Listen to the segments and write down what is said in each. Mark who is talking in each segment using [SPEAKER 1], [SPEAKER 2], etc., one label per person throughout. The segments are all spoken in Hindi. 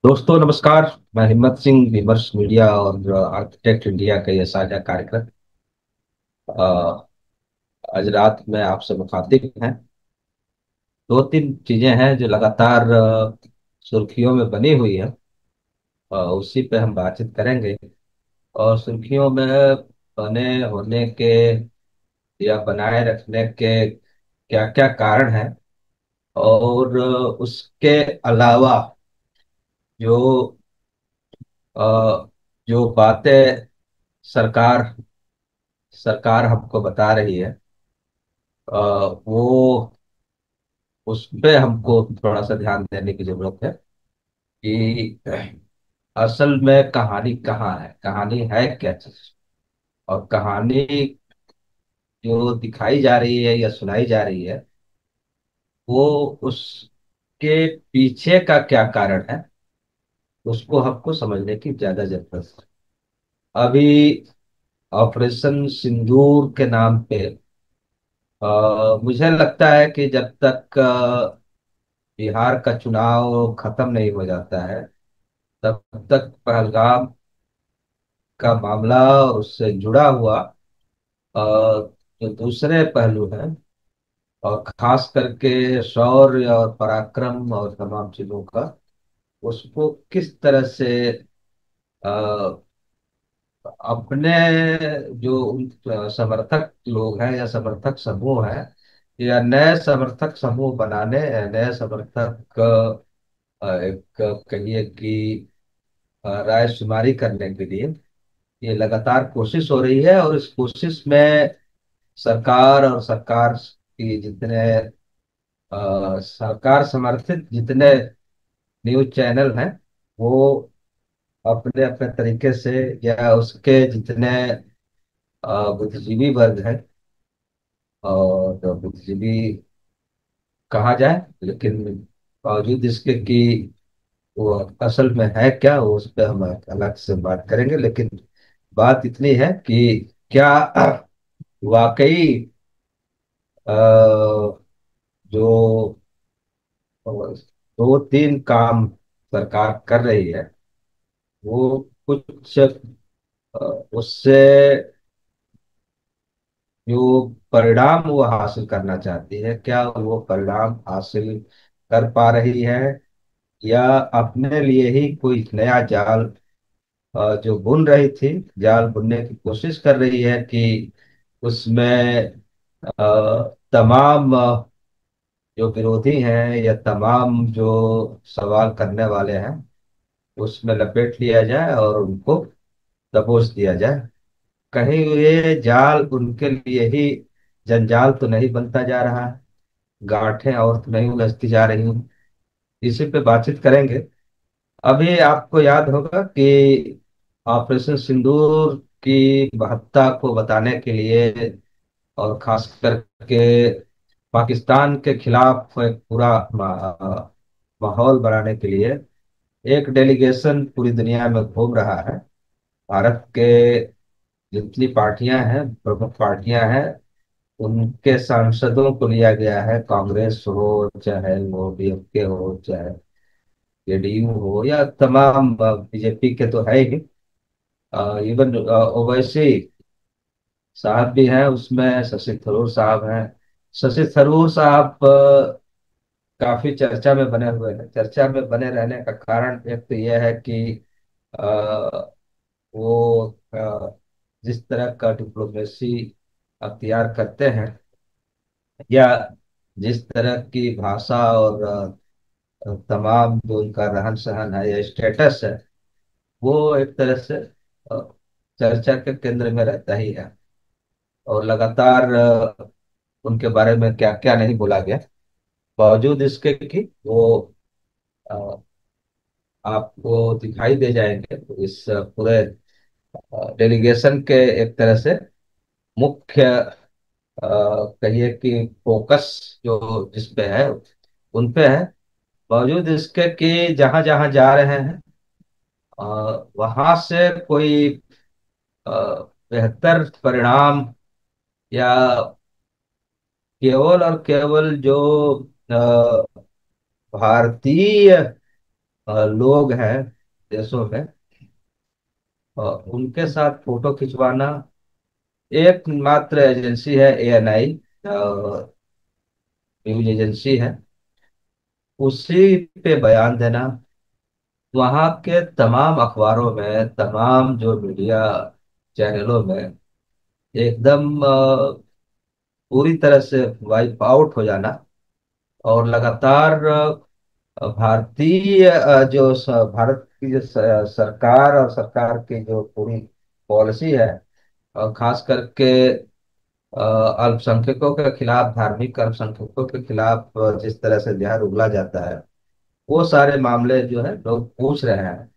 [SPEAKER 1] दोस्तों नमस्कार। मैं हिम्मत सिंह, विमर्श मीडिया और आर्किटेक्ट इंडिया का यह साझा कार्यक्रम आज रात में आपसे मुखातिब हैं। दो तीन चीजें हैं जो लगातार सुर्खियों में बनी हुई है। उसी पे हम बातचीत करेंगे। और सुर्खियों में बने होने के या बनाए रखने के क्या क्या कारण हैं, और उसके अलावा जो अ, जो बातें सरकार सरकार हमको बता रही है, वो उस पे हमको थोड़ा सा ध्यान देने की जरूरत है कि असल में कहानी कहाँ है, कहानी है क्या चीज। और कहानी जो दिखाई जा रही है या सुनाई जा रही है, वो उसके पीछे का क्या कारण है, उसको हमको समझने की ज्यादा जरूरत है। अभी ऑपरेशन सिंदूर के नाम पे मुझे लगता है कि जब तक बिहार का चुनाव खत्म नहीं हो जाता है, तब तक पहलगाम का मामला और उससे जुड़ा हुआ अ, जो दूसरे पहलू हैं, और खास करके शौर्य और पराक्रम और तमाम चीजों का, उसको किस तरह से अ, अपने जो समर्थक लोग हैं या समर्थक समूह हैं, या नए समर्थक समूह बनाने, नए समर्थक एक कहिए कि राय शुमारी करने के लिए ये लगातार कोशिश हो रही है। और इस कोशिश में सरकार और सरकार की जितने सरकार समर्थित जितने न्यूज चैनल हैं, वो अपने अपने तरीके से, या उसके जितने बुद्धिजीवी वर्ग हैं, और जो बुद्धिजीवी कहा जाए, लेकिन बावजूद इसके कि वो असल में है क्या, वो उस पर हम अलग से बात करेंगे। लेकिन बात इतनी है कि क्या वाकई अ, जो दो तीन काम सरकार कर रही है, वो कुछ उससे जो परिणाम वो हासिल करना चाहती है, क्या वो परिणाम हासिल कर पा रही है, या अपने लिए ही कोई नया जाल जो बुन रही थी, जाल बुनने की कोशिश कर रही है कि उसमें तमाम जो विरोधी हैं या तमाम जो सवाल करने वाले हैं, उसमें लपेट लिया जाए और उनको दबोच दिया जाए। कहीं ये जाल उनके लिए ही जंजाल तो नहीं बनता जा रहा है, गांठें और तो नहीं उलझती जा रही हैं। इसी पे बातचीत करेंगे। अभी आपको याद होगा कि ऑपरेशन सिंदूर की महत्ता को बताने के लिए, और खास करके पाकिस्तान के खिलाफ एक पूरा माहौल बनाने के लिए एक डेलीगेशन पूरी दुनिया में घूम रहा है। भारत के जितनी पार्टियां हैं, प्रमुख पार्टियां हैं, उनके सांसदों को लिया गया है। कांग्रेस हो, चाहे वो डीएमके हो, चाहे जेडीयू हो, या तमाम बीजेपी के तो है ही, इवन ओवैसी साहब भी हैं उसमें, शशि थरूर साहब हैं। शशि थरूर साहब काफी चर्चा में बने हुए हैं। चर्चा में बने रहने का कारण एक तो यह है कि अ, वो जिस तरह का डिप्लोमेसी अख्तियार करते हैं, या जिस तरह की भाषा और तमाम जो उनका रहन सहन है या स्टेटस है, वो एक तरह से चर्चा के केंद्र में रहता ही है। और लगातार उनके बारे में क्या क्या नहीं बोला गया, बावजूद इसके कि वो अ, आपको दिखाई दे जाएंगे तो इस पूरे डेलीगेशन के एक तरह से मुख्य कहिए कि फोकस जो जिस पे है, उन पे है। बावजूद इसके कि जहां जहां जा रहे हैं, वहां से कोई अ, बेहतर परिणाम, या केवल और केवल जो भारतीय लोग हैं देशों में, उनके साथ फोटो खिंचवाना। एक मात्र एजेंसी है ANI, न्यूज एजेंसी है, उसी पे बयान देना। वहाँ के तमाम अखबारों में, तमाम जो मीडिया चैनलों में एकदम पूरी तरह से वाइप आउट हो जाना। और लगातार भारतीय भारत की जो सरकार और सरकार की जो पूरी पॉलिसी है, और खास करके अल्पसंख्यकों के खिलाफ, धार्मिक अल्पसंख्यकों के खिलाफ जिस तरह से जहर उगला जाता है, वो सारे मामले जो है लोग पूछ रहे हैं।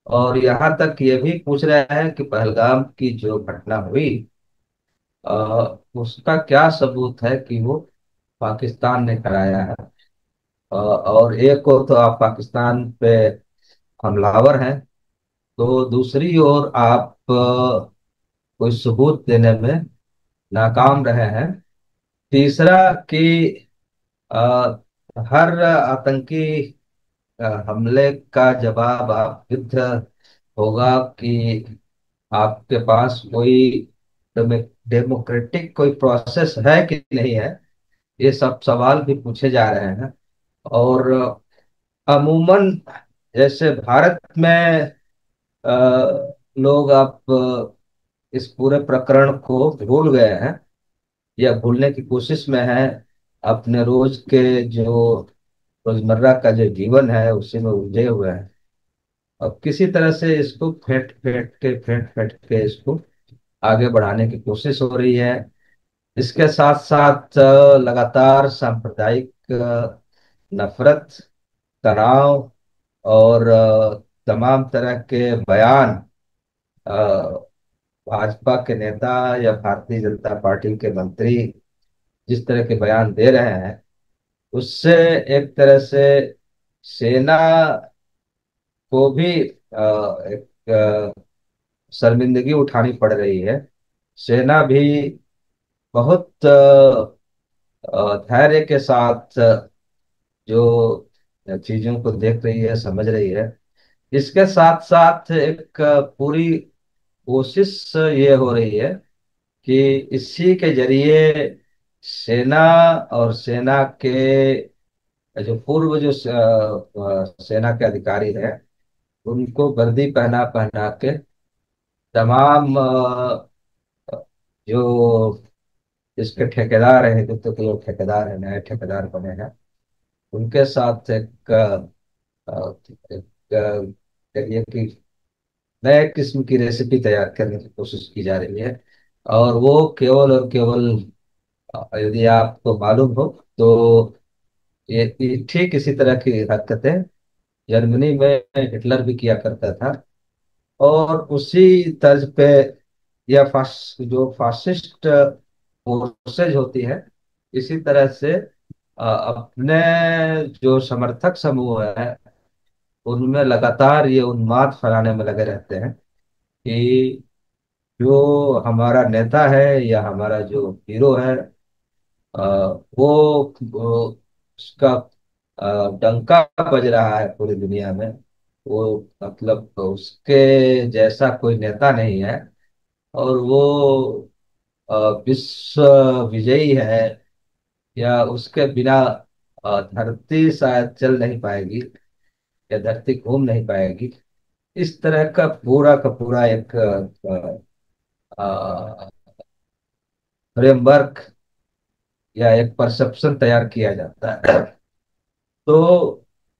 [SPEAKER 1] और यहाँ तक ये भी पूछ रहे हैं कि पहलगाम की जो घटना हुई, उसका क्या सबूत है कि वो पाकिस्तान ने कराया है। और एक को तो आप पाकिस्तान पे हमलावर हैं, तो दूसरी ओर आप कोई सबूत देने में नाकाम रहे हैं। तीसरा कि अ, हर आतंकी हमले का जवाब आप युद्ध होगा कि आपके पास कोई डेमोक्रेटिक कोई प्रोसेस है कि नहीं है, ये सब सवाल भी पूछे जा रहे हैं। और अमूमन जैसे भारत में लोग आप इस पूरे प्रकरण को भूल गए हैं या भूलने की कोशिश में हैं, अपने रोज के जो रोजमर्रा का जो जीवन है उसी में उलझे हुए हैं। अब किसी तरह से इसको फेंट फेंट के इसको आगे बढ़ाने की कोशिश हो रही है। इसके साथ साथ लगातार सांप्रदायिक नफरत, तनाव और तमाम तरह के बयान अ, भाजपा के नेता या भारतीय जनता पार्टी के मंत्री जिस तरह के बयान दे रहे हैं, उससे एक तरह से सेना को भी एक शर्मिंदगी उठानी पड़ रही है। सेना भी बहुत धैर्य के साथ जो चीजों को देख रही है, समझ रही है। इसके साथ साथ एक पूरी कोशिश ये हो रही है कि इसी के जरिए सेना और सेना के जो पूर्व जो सेना के अधिकारी हैं, उनको वर्दी पहना पहना के तमाम जो इसके ठेकेदार हैं, हिंदुत्व के जो ठेकेदार हैं, नए ठेकेदार बने हैं, उनके साथ कहिए कि नए किस्म की रेसिपी तैयार करने की कोशिश की जा रही है। और वो केवल और केवल यदि आपको मालूम हो तो ये ठीक इसी तरह की हरकतें जर्मनी में हिटलर भी किया करता था। और उसी तर्ज पे या जो फासिस्ट फोर्सेज होती है, इसी तरह से अपने जो समर्थक समूह है उनमें लगातार ये उन्माद फैलाने में लगे रहते हैं कि जो हमारा नेता है या हमारा जो हीरो है, अ, वो उसका डंका बज रहा है पूरी दुनिया में। वो मतलब उसके जैसा कोई नेता नहीं है। और वो विश्व विजयी है, या उसके बिना धरती शायद चल नहीं पाएगी या धरती घूम नहीं पाएगी। इस तरह का पूरा एक फ्रेमवर्क या एक परसेप्शन तैयार किया जाता है। तो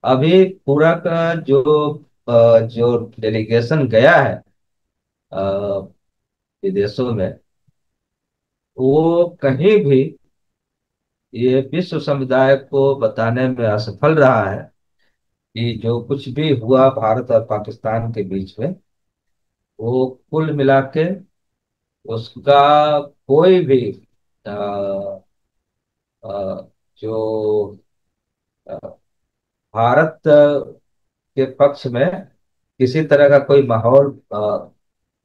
[SPEAKER 1] अभी पूरा का जो डेलीगेशन गया है अ, विदेशों में, वो कहीं भी ये विश्व समुदाय को बताने में असफल रहा है कि जो कुछ भी हुआ भारत और पाकिस्तान के बीच में, वो कुल मिला के उसका कोई भी अ, जो भारत के पक्ष में किसी तरह का कोई माहौल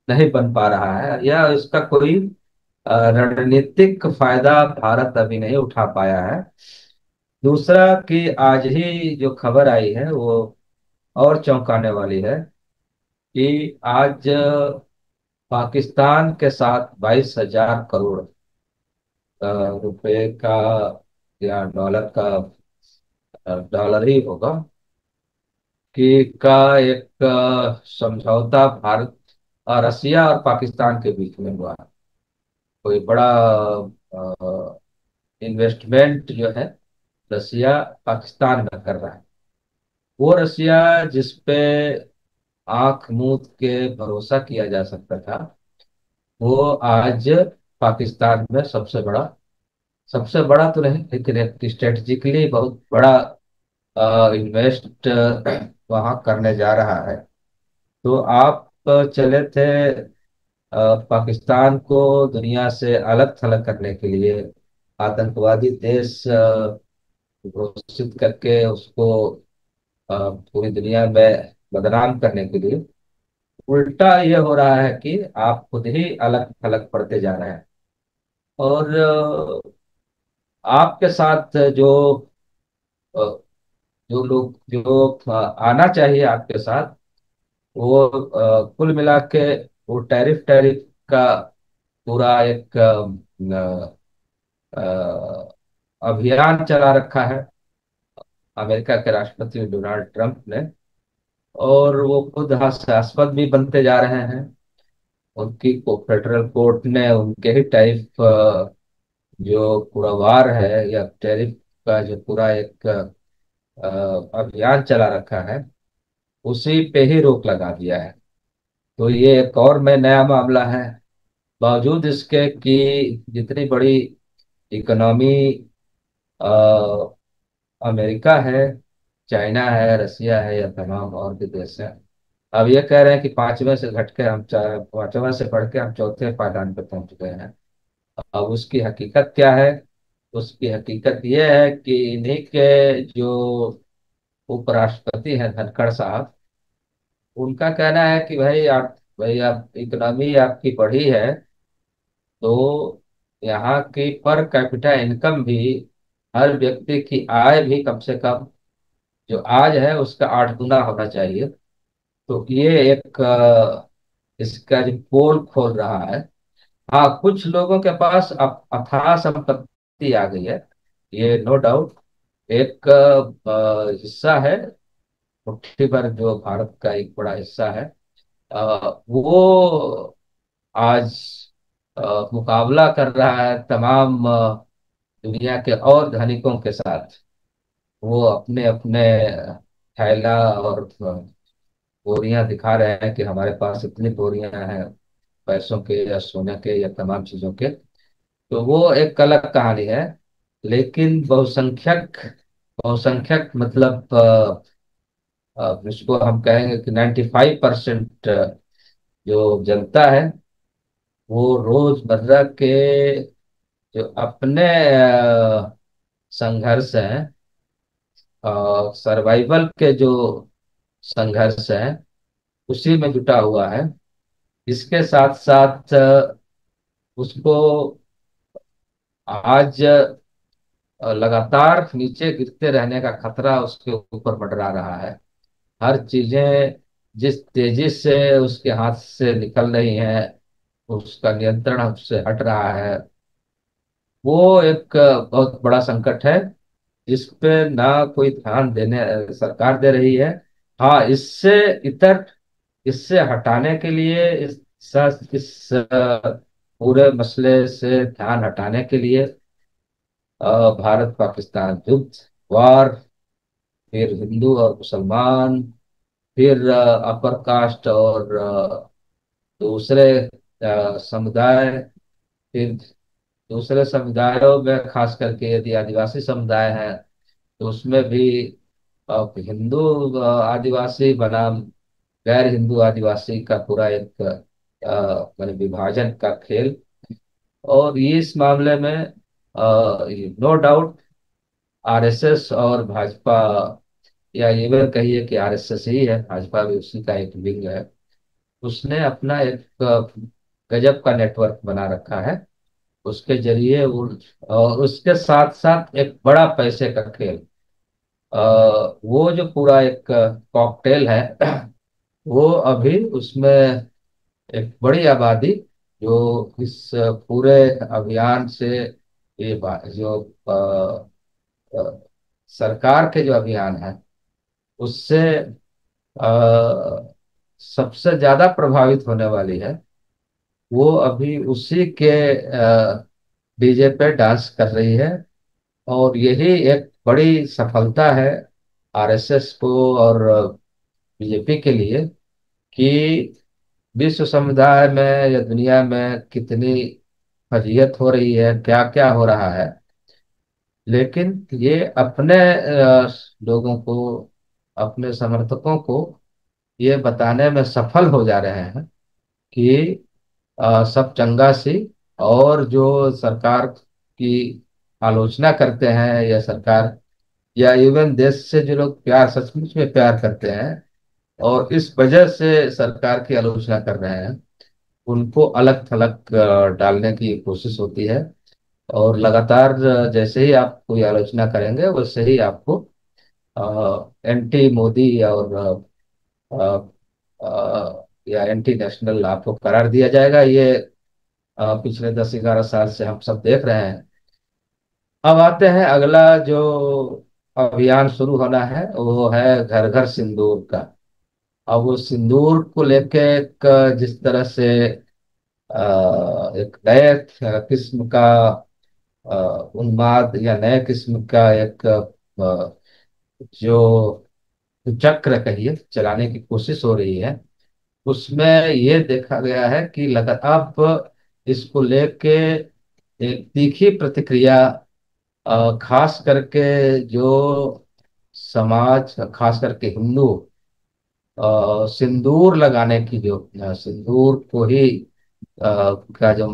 [SPEAKER 1] नहीं बन पा रहा है, या इसका कोई रणनीतिक फायदा भारत अभी नहीं उठा पाया है। दूसरा कि आज ही जो खबर आई है वो और चौंकाने वाली है कि आज पाकिस्तान के साथ 22,000 करोड़ रुपए का या डॉलर का, डॉलर ही होगा, कि का एक समझौता भारत और रसिया और पाकिस्तान के बीच में हुआ है। कोई बड़ा इन्वेस्टमेंट जो है रसिया पाकिस्तान में कर रहा है। वो रसिया जिस पे आंख मूंद के भरोसा किया जा सकता था, वो आज पाकिस्तान में सबसे बड़ा तो नहीं लेकिन एक स्ट्रेटेजिकली बहुत बड़ा इन्वेस्ट वहां करने जा रहा है। तो आप चले थे पाकिस्तान को दुनिया से अलग थलग करने के लिए, आतंकवादी देश घोषित करके उसको पूरी दुनिया में बदनाम करने के लिए। उल्टा ये हो रहा है कि आप खुद ही अलग थलग पड़ते जा रहे हैं। और आपके साथ अ, जो लोग जो आना चाहिए आपके साथ, वो कुल मिला के वो टैरिफ टैरिफ का पूरा एक अभियान चला रखा है अमेरिका के राष्ट्रपति डोनाल्ड ट्रंप ने। और वो खुद हास्यास्पद भी बनते जा रहे हैं। उनकी को फेडरल कोर्ट ने उनके ही टैरिफ जो पूरा वार है या टैरिफ का जो पूरा एक अभियान चला रखा है, उसी पे ही रोक लगा दिया है। तो ये एक और में नया मामला है। बावजूद इसके कि जितनी बड़ी इकोनॉमी अमेरिका है, चाइना है, रसिया है या तमाम और भी देश हैं, अब ये कह रहे हैं कि पांचवें से घट के हम पांचवें से बढ़ के हम चौथे पायदान पर पहुंच गए हैं। अब उसकी हकीकत क्या है? उसकी हकीकत ये है कि इन्हीं के जो उपराष्ट्रपति हैं धनखड़ साहब, उनका कहना है कि भाई आप इकोनॉमी आपकी बढ़ी है, तो यहाँ की पर कैपिटा इनकम भी, हर व्यक्ति की आय भी कम से कम जो आज है उसका 8 गुना होना चाहिए। तो ये एक इसका जो पोल खोल रहा है। हाँ, कुछ लोगों के पास अथाह संपत्ति आ गई है, ये नो डाउट। एक हिस्सा है मुट्ठी भर जो भारत का एक बड़ा हिस्सा है, वो आज मुकाबला कर रहा है तमाम दुनिया के और धनिकों के साथ। वो अपने अपने थैला और बोरियां दिखा रहे हैं कि हमारे पास इतनी बोरियां हैं पैसों के या सोने के या तमाम चीजों के। तो वो एक अलग कहानी है। लेकिन बहुसंख्यक बहुसंख्यक मतलब इसको हम कहेंगे कि 95% जो जनता है, वो रोजमर्रा के जो अपने संघर्ष हैं, सर्वाइवल के जो संघर्ष है, उसी में जुटा हुआ है। इसके साथ साथ उसको आज लगातार नीचे गिरते रहने का खतरा उसके ऊपर मंडरा रहा है। हर चीजें जिस तेजी से उसके हाथ से निकल रही हैं, उसका नियंत्रण उससे हट रहा है। वो एक बहुत बड़ा संकट है, जिस पे ना कोई ध्यान देने सरकार दे रही है। हाँ, इतर इससे हटाने के लिए इस पूरे मसले से ध्यान हटाने के लिए भारत पाकिस्तान युद्ध, वार, फिर हिंदू और मुसलमान, फिर अपर कास्ट और दूसरे समुदाय, फिर दूसरे समुदायों में खास करके यदि आदिवासी समुदाय है तो उसमें भी हिंदू आदिवासी बनाम गैर हिंदू आदिवासी का पूरा एक माने विभाजन का खेल। और ये इस मामले में नो डाउट आरएसएस और भाजपा, या इवन कहिए कि आरएसएस ही है, भाजपा भी उसी का एक विंग है, उसने अपना एक गजब का नेटवर्क बना रखा है। उसके जरिए वो, और उसके साथ साथ एक बड़ा पैसे का खेल। वो जो पूरा एक कॉकटेल है वो अभी उसमें एक बड़ी आबादी जो इस पूरे अभियान से जो सरकार के जो अभियान है उससे सबसे ज्यादा प्रभावित होने वाली है, वो अभी उसी के डीजे पे डांस कर रही है। और यही एक बड़ी सफलता है आरएसएस को और बीजेपी के लिए कि विश्व समुदाय में या दुनिया में कितनी फजीहत हो रही है, क्या क्या हो रहा है, लेकिन ये अपने लोगों को, अपने समर्थकों को ये बताने में सफल हो जा रहे हैं कि सब चंगा सी। और जो सरकार की आलोचना करते हैं या सरकार या इवन देश से जो लोग प्यार सचमुच में प्यार करते हैं और इस वजह से सरकार की आलोचना कर रहे हैं, उनको अलग थलग डालने की कोशिश होती है। और लगातार जैसे ही आप कोई आलोचना करेंगे वैसे ही आपको एंटी मोदी और या एंटी नेशनल आपको करार दिया जाएगा। ये पिछले 10-11 साल से हम सब देख रहे हैं। अब आते हैं अगला जो अभियान शुरू होना है, वो है घर घर सिंदूर का। अब वो सिंदूर को लेके एक जिस तरह से एक नए किस्म का उन्माद या नए किस्म का एक जो चक्र कहिए चलाने की कोशिश हो रही है, उसमें ये देखा गया है कि लगातार अब इसको लेके एक तीखी प्रतिक्रिया खास करके जो समाज, खास करके हिंदू सिंदूर लगाने की जो सिंदूर को ही का जो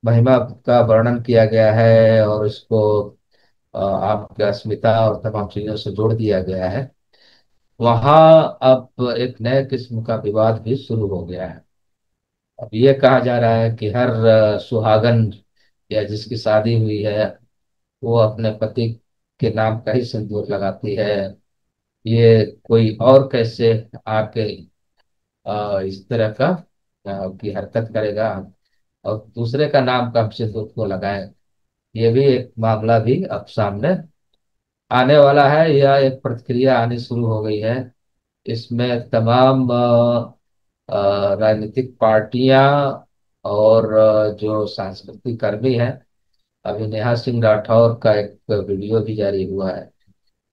[SPEAKER 1] महिमा का वर्णन किया गया है और इसको आपकी अस्मिता और तमाम चीजों से जोड़ दिया गया है, वहाँ अब एक नए किस्म का विवाद भी शुरू हो गया है। अब ये कहा जा रहा है कि हर सुहागन या जिसकी शादी हुई है वो अपने पति के नाम का ही सिंदूर लगाती है। ये कोई और कैसे आके इस तरह का की हरकत करेगा और दूसरे का नाम का हम सिंदूर को लगाए। ये भी एक मामला भी अब सामने आने वाला है या एक प्रतिक्रिया आनी शुरू हो गई है। इसमें तमाम राजनीतिक पार्टियां और जो सांस्कृतिक कर्मी हैं, अभी नेहा सिंह राठौर का एक वीडियो भी जारी हुआ है।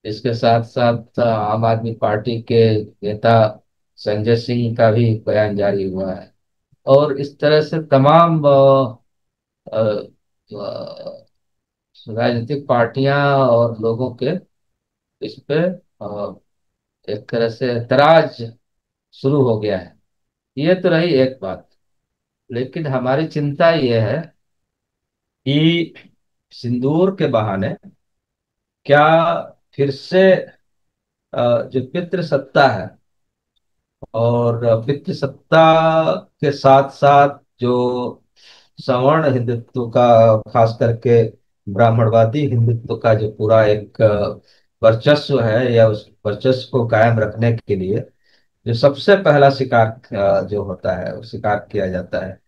[SPEAKER 1] इसके साथ साथ आम आदमी पार्टी के नेता संजय सिंह का भी बयान जारी हुआ है। और इस तरह से तमाम राजनीतिक पार्टियां और लोगों के इस पे एक तरह से एतराज शुरू हो गया है। ये तो रही एक बात, लेकिन हमारी चिंता ये है कि सिंदूर के बहाने क्या फिर से जो पितृसत्ता है और पितृसत्ता के साथ साथ जो सवर्ण हिंदुत्व का, खास करके ब्राह्मणवादी हिंदुत्व का जो पूरा एक वर्चस्व है, या उस वर्चस्व को कायम रखने के लिए जो सबसे पहला शिकार जो होता है, वो शिकार किया जाता है,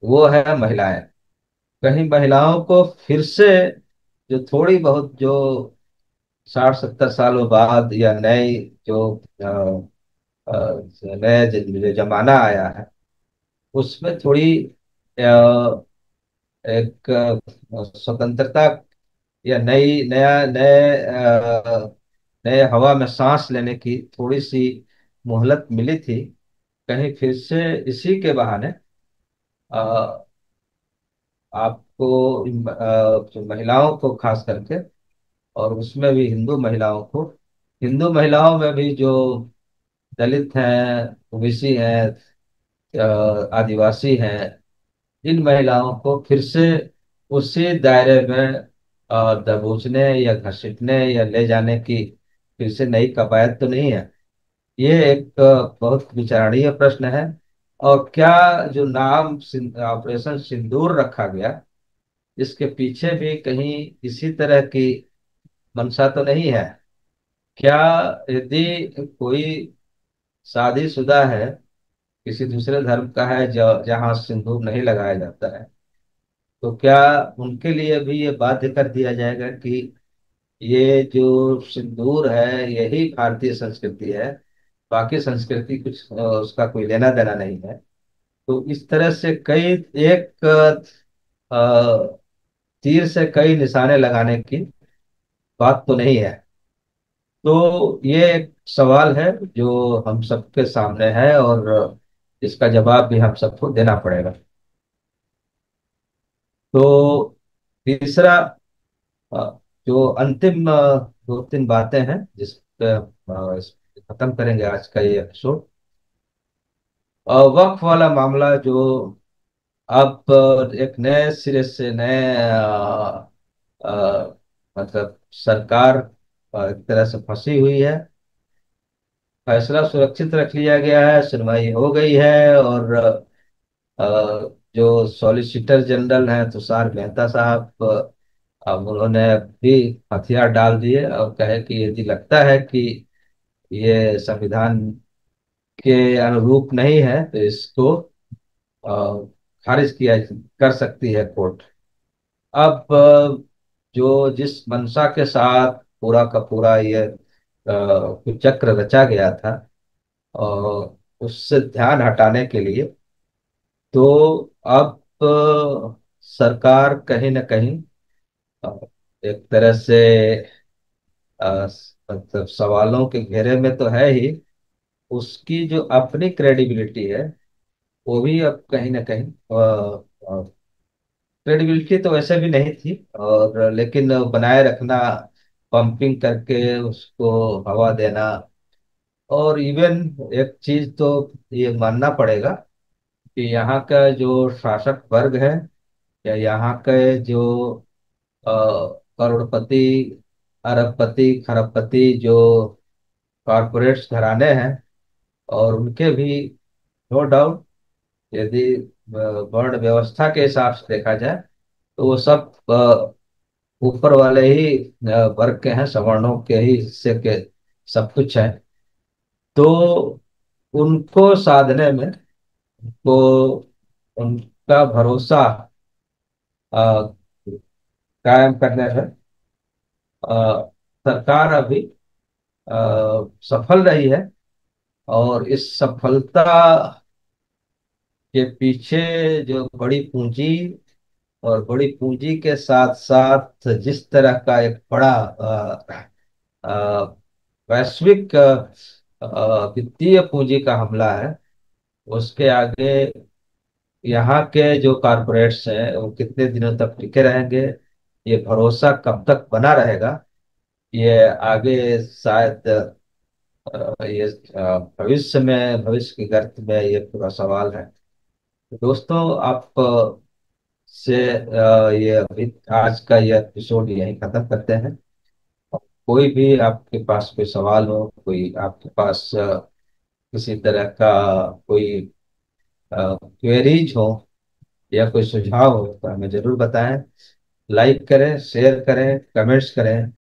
[SPEAKER 1] वो है महिलाएं। कहीं महिलाओं को फिर से जो थोड़ी बहुत जो 60-70 सालों बाद या नई जो नया जो जमाना आया है उसमें थोड़ी एक स्वतंत्रता या नए हवा में सांस लेने की थोड़ी सी मोहलत मिली थी। कहीं फिर से इसी के बहाने अ, आपको जो महिलाओं को खास करके, और उसमें भी हिंदू महिलाओं को, हिंदू महिलाओं में भी जो दलित हैं, ओबीसी हैं, आदिवासी हैं, इन महिलाओं को फिर से उसी दायरे में दबोचने या घसीटने या ले जाने की फिर से नई कवायद तो नहीं है। ये एक बहुत विचारणीय प्रश्न है। और क्या जो नाम ऑपरेशन सिंदूर रखा गया, इसके पीछे भी कहीं इसी तरह की मंशा तो नहीं है क्या? यदि कोई शादीशुदा है, किसी दूसरे धर्म का है, जहाँ सिंदूर नहीं लगाया जाता है, तो क्या उनके लिए भी ये बाध्य कर दिया जाएगा कि ये जो सिंदूर है यही भारतीय संस्कृति है, बाकी संस्कृति कुछ उसका कोई लेना देना नहीं है? तो इस तरह से कई एक तीर से कई निशाने लगाने की बात तो नहीं है। तो ये एक सवाल है जो हम सबके सामने है, और इसका जवाब भी हम सबको देना पड़ेगा। तो तीसरा, जो अंतिम दो तीन बातें हैं जिस पे खत्म करेंगे आज का ये एपिसोड। वक्फ वाला मामला जो अब एक नए सिरे से नए मतलब सरकार एक तरह से फंसी हुई है। फैसला सुरक्षित रख लिया गया है, सुनवाई हो गई है, और जो सॉलिसिटर जनरल हैं तुषार मेहता साहब, अब उन्होंने भी हथियार डाल दिए और कहे कि यदि लगता है कि ये संविधान के अनुरूप नहीं है तो इसको अ, खारिज किया कर सकती है कोर्ट। अब जो जिस मंशा के साथ पूरा का पूरा ये कुचक्र रचा गया था, और उससे ध्यान हटाने के लिए, तो अब सरकार कहीं ना कहीं अ, एक तरह से मतलब सवालों के घेरे में तो है ही, उसकी जो अपनी क्रेडिबिलिटी है वो भी अब कहीं ना कहीं, क्रेडिबिलिटी तो वैसे भी नहीं थी, और लेकिन बनाए रखना, पंपिंग करके उसको हवा देना, और इवन एक चीज तो ये मानना पड़ेगा कि यहाँ का जो शासक वर्ग है, या यहाँ के जो अ, करोड़पति, अरबपति, खरबपति जो कॉरपोरेट्स घराने हैं, और उनके भी नो डाउट, यदि वर्ण व्यवस्था के हिसाब से देखा जाए तो वो सब ऊपर वाले ही वर्ग के हैं, सवर्णों के ही हिस्से के सब कुछ है। तो उनको साधने में, तो उनका भरोसा अ, कायम करने में सरकार अभी अ, सफल रही है। और इस सफलता के पीछे जो बड़ी पूंजी, और बड़ी पूंजी के साथ साथ जिस तरह का एक बड़ा वैश्विक वित्तीय पूंजी का हमला है, उसके आगे यहाँ के जो कारपोरेट्स हैं वो कितने दिनों तक टिके रहेंगे, ये भरोसा कब तक बना रहेगा, ये आगे शायद ये भविष्य में, भविष्य की गर्त में ये पूरा सवाल है। तो दोस्तों, आप से ये अभी आज का ये एपिसोड यहीं खत्म करते हैं। कोई भी आपके पास कोई सवाल हो, कोई आपके पास किसी तरह का कोई क्वेरीज हो, या कोई सुझाव हो, तो हमें जरूर बताएं। लाइक करें, शेयर करें, कमेंट्स करें।